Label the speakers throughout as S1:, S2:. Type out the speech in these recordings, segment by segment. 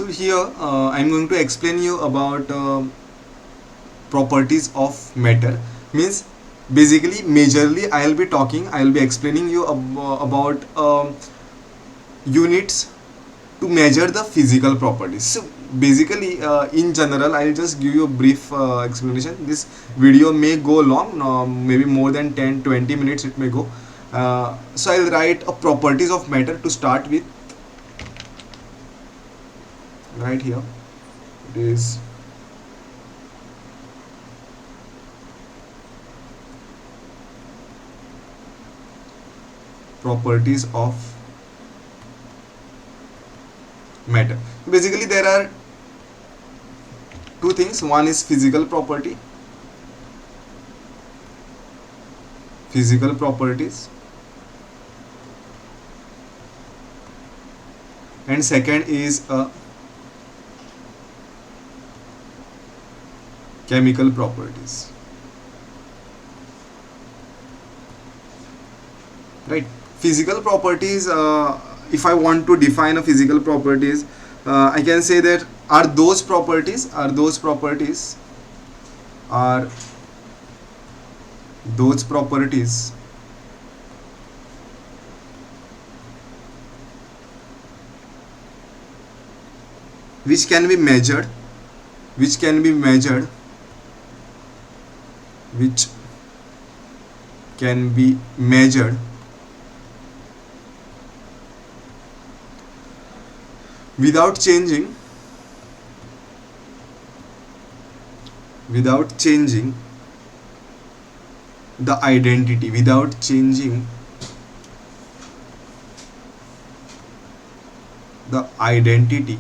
S1: So here I'm going to explain you about properties of matter. Means basically majorly I'll be explaining you about units to measure the physical properties. So basically in general I'll just give you a brief explanation. This video may go long, maybe more than 10-20 minutes it may go. So I'll write a properties of matter to start with. Right here it is properties of matter. Basically there are two things. One is physical properties, and second is chemical properties. Right? Physical properties, if I want to define a physical properties, I can say that are those properties are those properties which can be measured which can be measured which can be measured without changing the identity, without changing the identity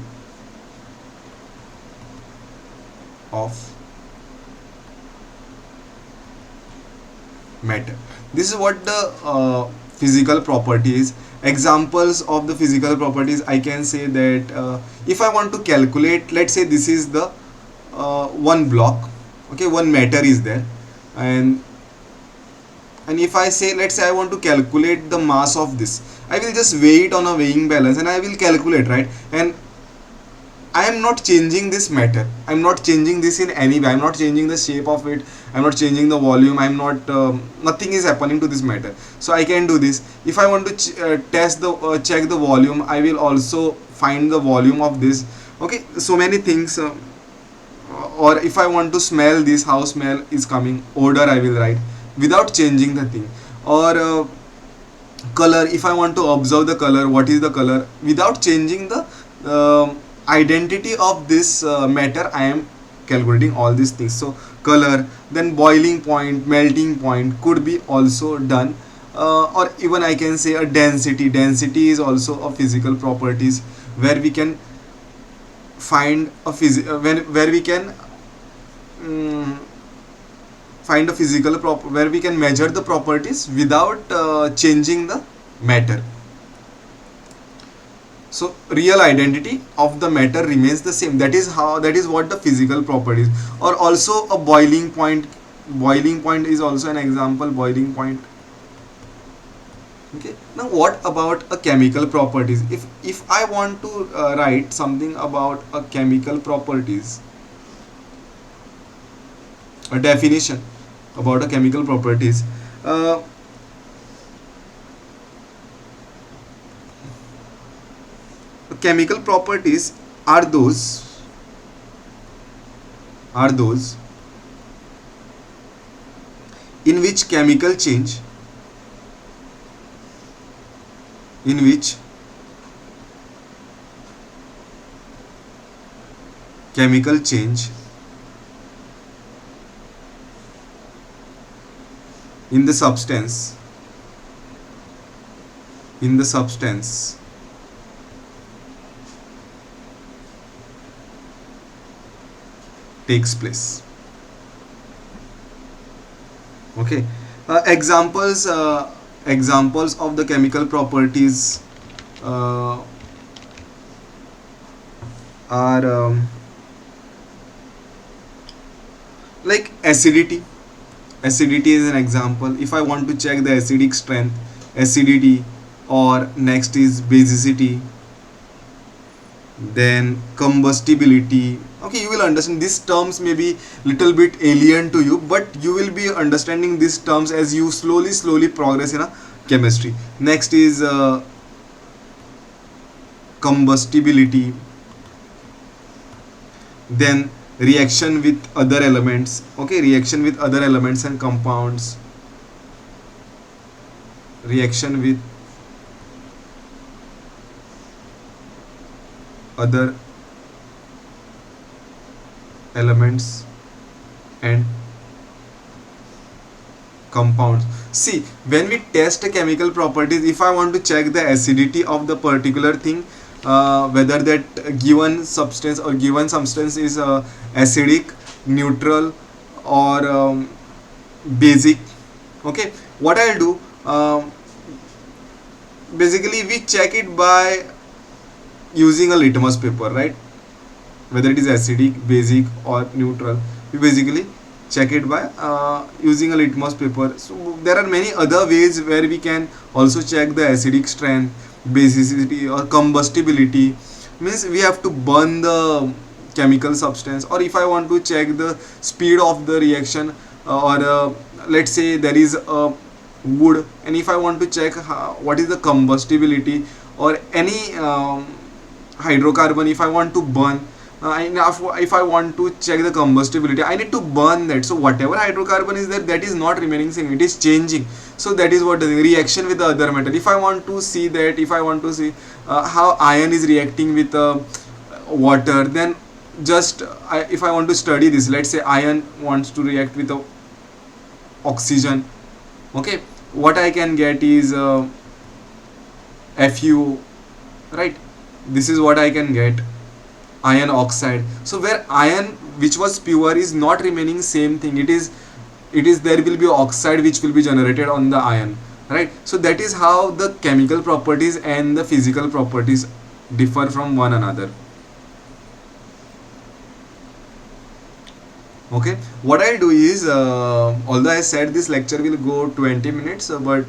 S1: of matter. This is what the physical property is. Examples of the physical properties, I can say that if I want to calculate, let's say this is the one block, okay, one matter is there, and if I say, let's say I want to calculate the mass of this, I will just weigh it on a weighing balance and I will calculate, right? And I am not changing this matter. I'm not changing this in any way. I'm not changing the shape of it. I'm not changing the volume. I'm not. Nothing is happening to this matter. So I can do this. If I want to check the volume, I will also find the volume of this. Okay. So many things. Or if I want to smell this, how smell is coming, odor I will write without changing the thing. Or color. If I want to observe the color, what is the color, without changing the identity of this matter, I am calculating all these things. So color, then boiling point, melting point could be also done, or even I can say a density is also a physical properties where we can find a where we can find a physical where we can measure the properties without changing the matter. So real identity of the matter remains the same. That is what the physical properties. Or also a boiling point. Boiling point is also an example. Boiling point. Okay. Now what about a chemical properties? If I want to write something about a chemical properties, a definition about a chemical properties. Chemical properties are those in which chemical change in which chemical change in the substance takes place. Okay. Examples of the chemical properties are like acidity. Acidity is an example. If I want to check the acidic strength, acidity, or next is basicity. then combustibility. Okay, you will understand these terms may be little bit alien to you, but you will be understanding these terms as you slowly progress in a chemistry. Next is combustibility, then reaction with other elements. Okay, reaction with other elements and compounds, reaction with other elements and compounds. See, when we test chemical properties, if I want to check the acidity of the particular thing, whether that given substance or given substance is acidic, neutral, or basic. Okay, what I'll do, basically we check it by using a litmus paper, right? Whether it is acidic, basic, or neutral, we basically check it by using a litmus paper. So there are many other ways where we can also check the acidic strength, basicity, or combustibility. Means we have to burn the chemical substance, or if I want to check the speed of the reaction, or let's say there is a wood, and if I want to check what is the combustibility, or any hydrocarbon, if I want to burn, if I want to check the combustibility, I need to burn that. So whatever hydrocarbon is there, that is not remaining same, it is changing. So that is what the reaction with the other metal. If I want to see that, if I want to see how iron is reacting with water, then just if I want to study this, let's say iron wants to react with oxygen. Okay, what I can get is Fu, right? This is what I can get, iron oxide. So where iron which was pure is not remaining same thing, it is there will be oxide which will be generated on the iron, right? So that is how the chemical properties and the physical properties differ from one another. Okay, what I'll do is, although I said this lecture will go 20 minutes, but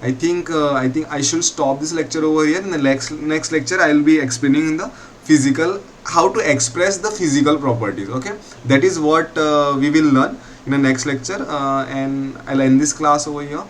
S1: I think I should stop this lecture over here. In the next lecture, I will be explaining in the physical, how to express the physical properties. Okay, that is what we will learn in the next lecture, and I'll end this class over here.